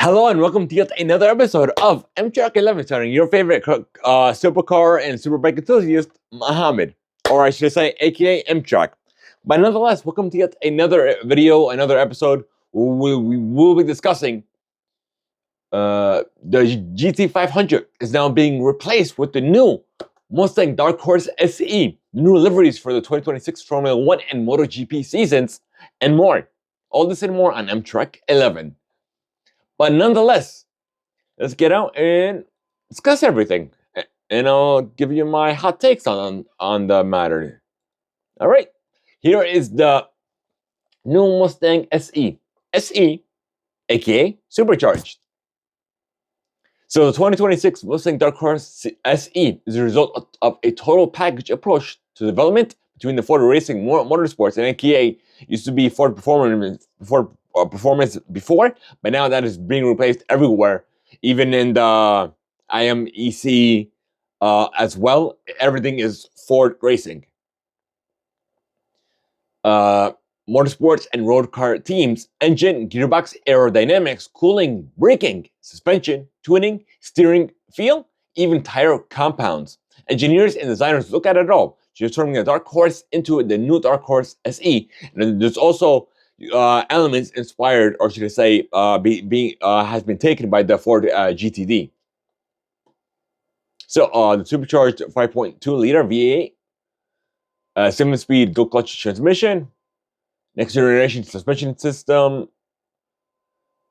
Hello and welcome to yet another episode of MTruck 11, starring your favorite supercar and superbike enthusiast, Mohammed, or I should say, aka MTruck. But nonetheless, welcome to yet another video, another episode. We will be discussing the GT500 is now being replaced with the new Mustang Dark Horse SC, new liveries for the 2026 Formula 1 and MotoGP seasons, and more. All this and more on MTruck 11. But nonetheless, let's get out and discuss everything. And I'll give you my hot takes on the matter. All right. Here is the new Mustang SE. SE, aka supercharged. So the 2026 Mustang Dark Horse SE is a result of a total package approach to development between the Ford Racing Motorsports and aka used to be Ford Performance before, but now that is being replaced everywhere, even in the IMEC as well. Everything is Ford Racing. Motorsports and road car teams, engine, gearbox, aerodynamics, cooling, braking, suspension, tuning, steering feel, even tire compounds. Engineers and designers look at it all, transforming the Dark Horse into the new Dark Horse SE. And there's also elements inspired, or should I say, has been taken by the Ford GTD. So the supercharged 5.2 liter V8, 7-speed dual clutch transmission, next generation suspension system.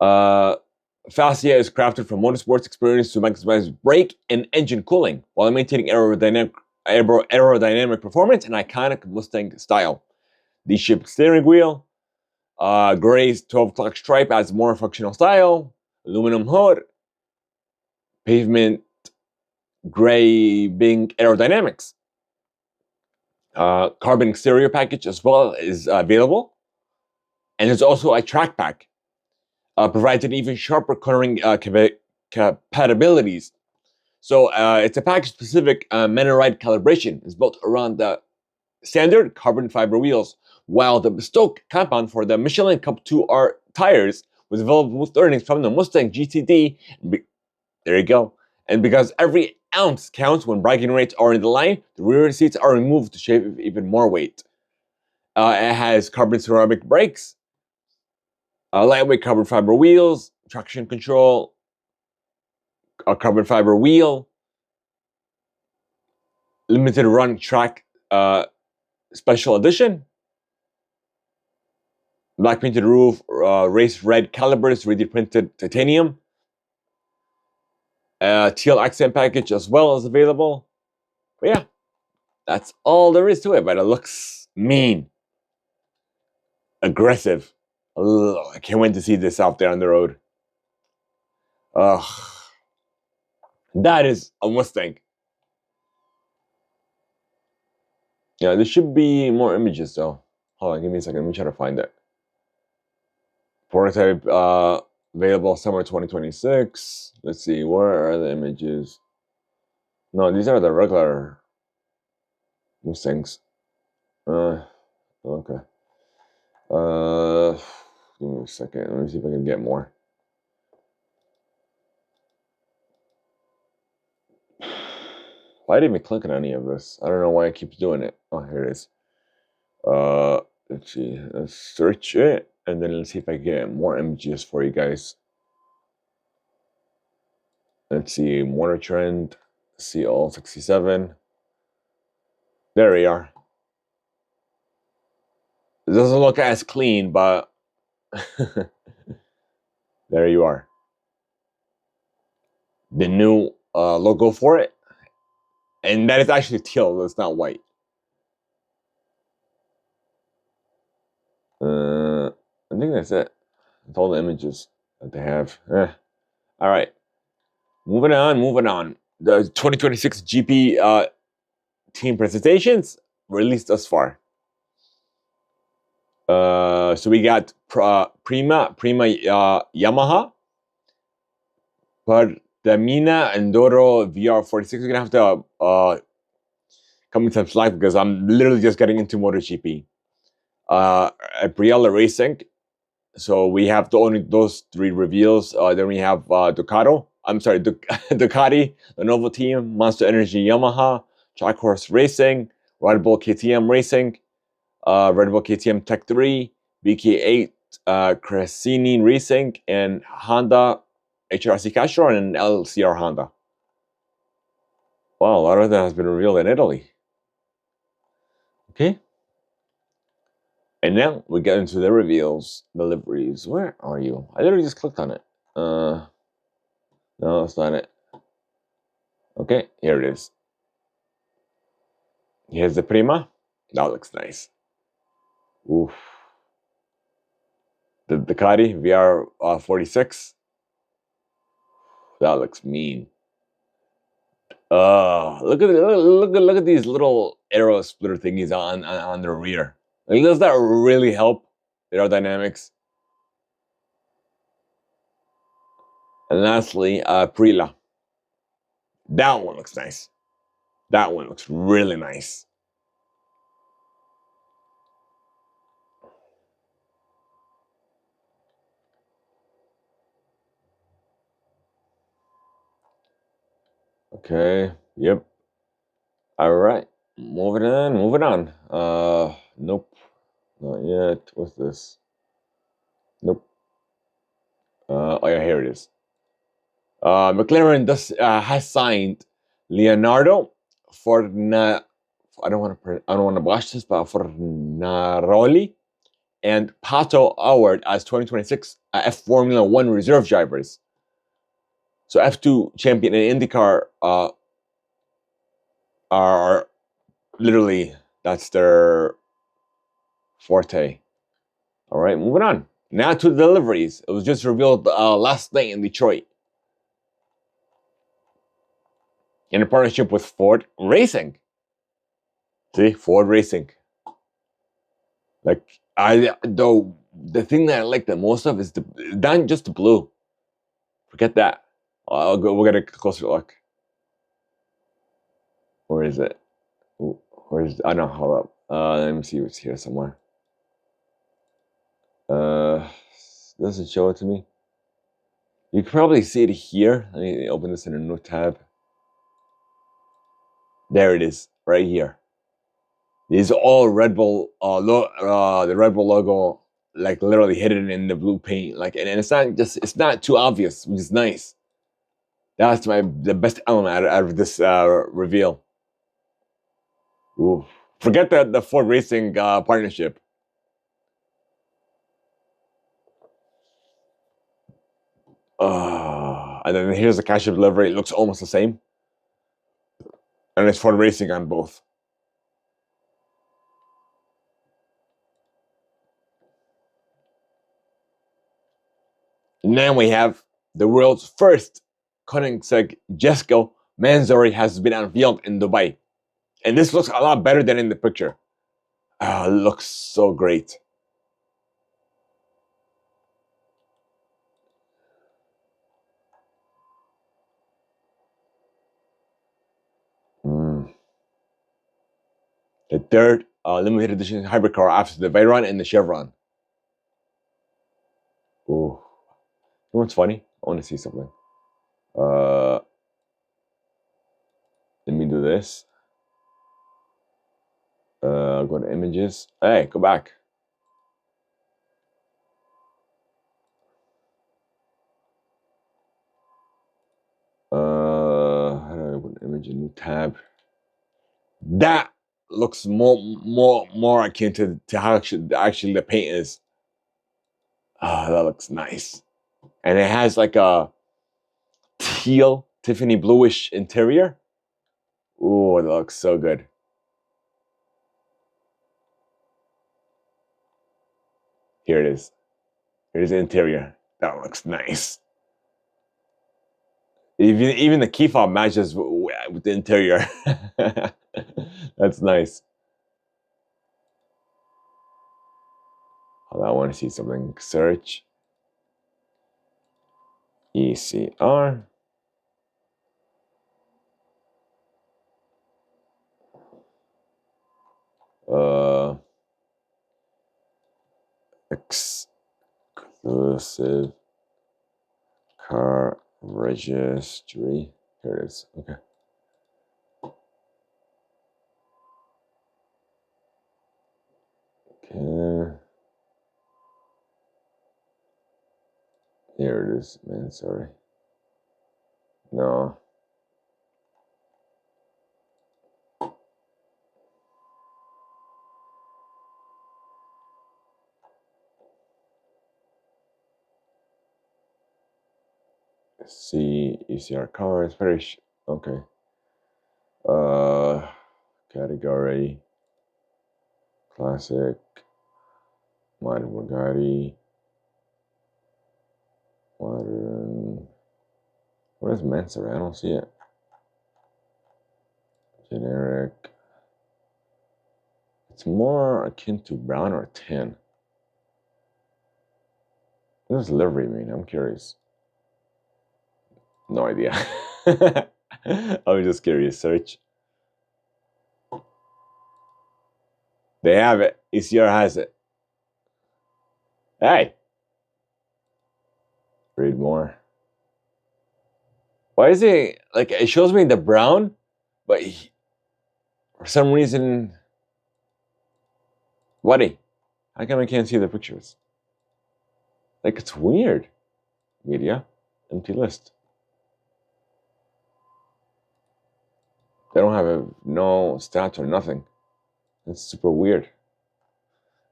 Fascia is crafted from motorsports experience to maximize brake and engine cooling while maintaining aerodynamic performance and iconic Mustang style. The shaped steering wheel, gray's 12 o'clock stripe adds more functional style, aluminum hood, pavement gray being aerodynamics. Carbon exterior package as well is available. And there's also a track pack, provides an even sharper cornering compatibilities. So it's a package-specific Menaride calibration. It's built around the standard carbon fiber wheels, while the bespoke compound for the Michelin Cup 2R tires was developed with earnings from the Mustang GTD. There you go. And because every ounce counts when braking rates are in the line, the rear seats are removed to shave even more weight. It has carbon ceramic brakes, lightweight carbon fiber wheels, traction control, a carbon fiber wheel, limited run track special edition, black painted roof, race red calipers, 3D printed titanium. Teal accent package as well is available. But yeah, that's all there is to it. But it looks mean, aggressive. Ugh, I can't wait to see this out there on the road. That is a Mustang. Yeah, there should be more images though. Hold on, give me a second. Let me try to find it. Prototype available summer 2026. Let's see, where are the images? No, these are the regular Mustangs. Okay. Give me a second. Let me see if I can get more. Why didn't even click on any of this? I don't know why it keeps doing it. Oh, here it is. Let's see. Let's search it, and then let's see if I can get more images for you guys. Let's see. Motor Trend. See all 67. There we are. It doesn't look as clean, but there you are. The new logo for it. And that is actually teal, it's not white. I think that's it. That's all the images that they have. All right. Moving on. The 2026 GP team presentations released thus far. So we got Prima Yamaha, Mina Enduro VR46. We're gonna have to come into some slack because I'm literally just getting into MotoGP. Briella Racing, So we have only those three reveals. Then we have Ducati, the Novo Team, Monster Energy Yamaha, Dark Horse Racing, Red Bull KTM Racing, Red Bull KTM Tech 3, BK8, Crescini Racing, and Honda HRC Castro and LCR Honda. Wow, a lot of that has been revealed in Italy. Okay. And now we get into the reveals, the liveries. Where are you? I literally just clicked on it. No, that's not it. Okay, here it is. Here's the Prima. That looks nice. Oof. The Ducati VR 46. That looks mean. Look at these little aero splitter thingies on the rear. Like, does that really help aerodynamics? And lastly, Prila. That one looks nice. That one looks really nice. Okay. Yep. All right. Moving on. Nope. Not yet. What's this? Nope. Oh yeah, here it is. McLaren has signed Leonardo Forna. I don't want to botch this, but Fornaroli and Pato Award as 2026 F Formula One reserve drivers. So F2 champion and IndyCar are literally, that's their forte. All right, moving on. Now to the deliveries. It was just revealed last night in Detroit. In a partnership with Ford Racing. See, Ford Racing. Like, the thing that I like the most of is not just the blue. Forget that. We'll get a closer look. Where is it? I know, hold up. Let me see what's here somewhere. Doesn't show it to me. You can probably see it here. Let me open this in a new tab. There it is, right here. These are all Red Bull, the Red Bull logo, like literally hidden in the blue paint. Like, and it's not too obvious, which is nice. That's the best element out of this reveal. Ooh. Forget the Ford Racing partnership. And then here's the cash of delivery. It looks almost the same. And it's Ford Racing on both. Now we have the world's first Koenigsegg Jesko Mansory has been unveiled in Dubai. And this looks a lot better than in the picture. It looks so great. The third limited edition hybrid car after the Veyron and the Chevron. Ooh. You know what's funny? I want to see something. Let me do this. Go to images. Hey, go back. How do I put an image in new tab? That looks more akin to how actually the paint is. That looks nice. And it has like a teal, Tiffany bluish interior. Ooh, that looks so good. Here it is. Here's the interior. That looks nice. Even the key fob matches with the interior. That's nice. Hold on, I want to see something. Search. ECR. Exclusive car registry. Here it is. Okay. Okay. Here it is, man. Sorry. No. See ECR cars. Very okay. Category classic, modern Bugatti, modern. What is Mansory? I don't see it. Generic. It's more akin to brown or tan. What does livery mean? I'm curious. No idea. I was just curious. Search. They have it. ECR has it. Hey. Read more. Why is it like it shows me the brown, but for some reason, buddy, how come I can't see the pictures? Like it's weird. Media, empty list. They don't have no stats or nothing. It's super weird.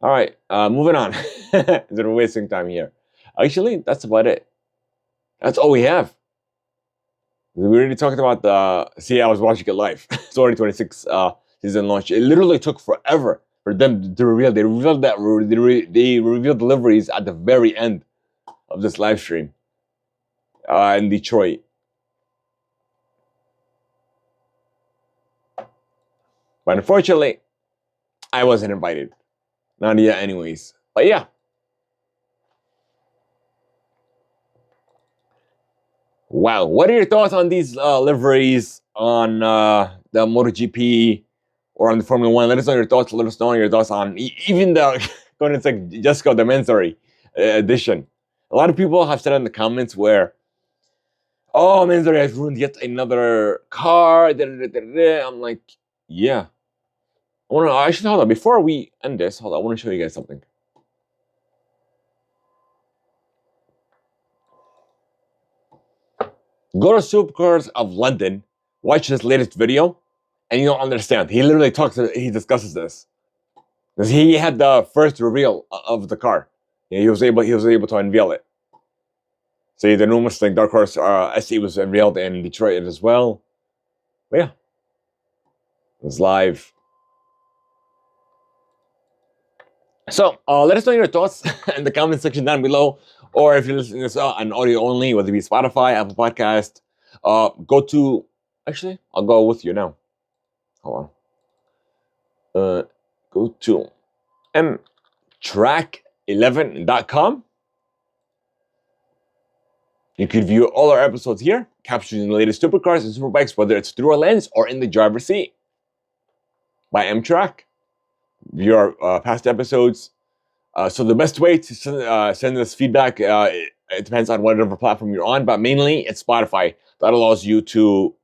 All right, moving on. Instead of wasting time here. Actually, that's about it. That's all we have. We already talked about the. See, I was watching it live. It's already 26 season launch. It literally took forever for them to reveal. They revealed that they revealed deliveries at the very end of this live stream in Detroit. But unfortunately, I wasn't invited. Not yet, anyways. But yeah. Wow. What are your thoughts on these liveries on the MotoGP or on the Formula One? Let us know your thoughts. Let us know your thoughts on even the going to like Jessica the Mansory edition. A lot of people have said in the comments where, oh, Mansory has ruined yet another car. I'm like, yeah. I should hold on before we end this. Hold on, I want to show you guys something. Go to Supercars of London, watch his latest video, and you don't understand. He literally he discusses this. Because he had the first reveal of the car. He was able to unveil it. See, the new Mustang Dark Horse SC was unveiled in Detroit as well. But yeah, it was live. So let us know your thoughts in the comment section down below. Or if you're listening to this on audio only, whether it be Spotify, Apple Podcast, go to... Actually, I'll go with you now. Hold on. Go to mtrack11.com. You can view all our episodes here, capturing the latest supercars and superbikes, whether it's through a lens or in the driver's seat. By mtrack. View our past episodes. So the best way to send us feedback, it depends on whatever platform you're on, but mainly it's Spotify. That allows you to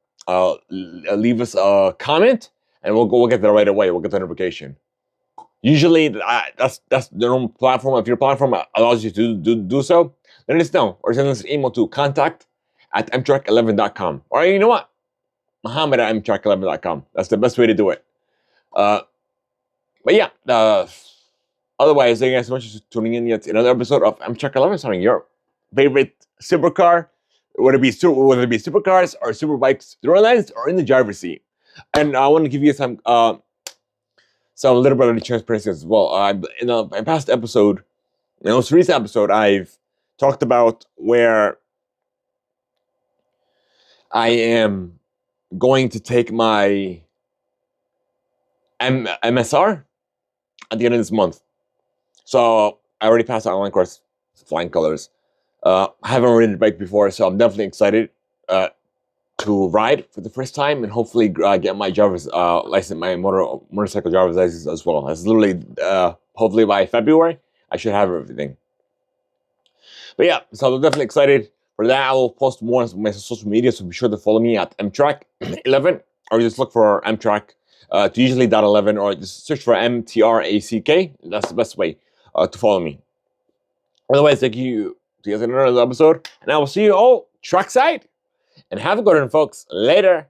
leave us a comment, and we'll get there right away. We'll get the notification. Usually, that's the normal platform. If your platform allows you to do so, let us know, or send us an email to contact@mtrack11.com. Or you know what? Muhammad@mtrack11.com. That's the best way to do it. But yeah, otherwise, thank you guys so much for tuning in yet another episode of Amtrak 11, starting your favorite supercar, whether it be supercars or superbikes, through a lens or in the driver's seat. And I want to give you some little bit of transparency as well. In a past episode, in the most recent episode, I've talked about where I am going to take my MSR at the end of this month. So I already passed the online course, flying colors. I haven't ridden a bike before, so I'm definitely excited to ride for the first time and hopefully get my driver's license, my motorcycle driver's license as well. It's literally hopefully by February I should have everything. But yeah, so I'm definitely excited for that. I will post more on my social media, so be sure to follow me at mtrack11, or just look for mtrack to usually .11, or just search for MTRACK. That's the best way to follow me. Otherwise, thank you. See you guys in another episode, and I will see you all trackside. And have a good one, folks. Later.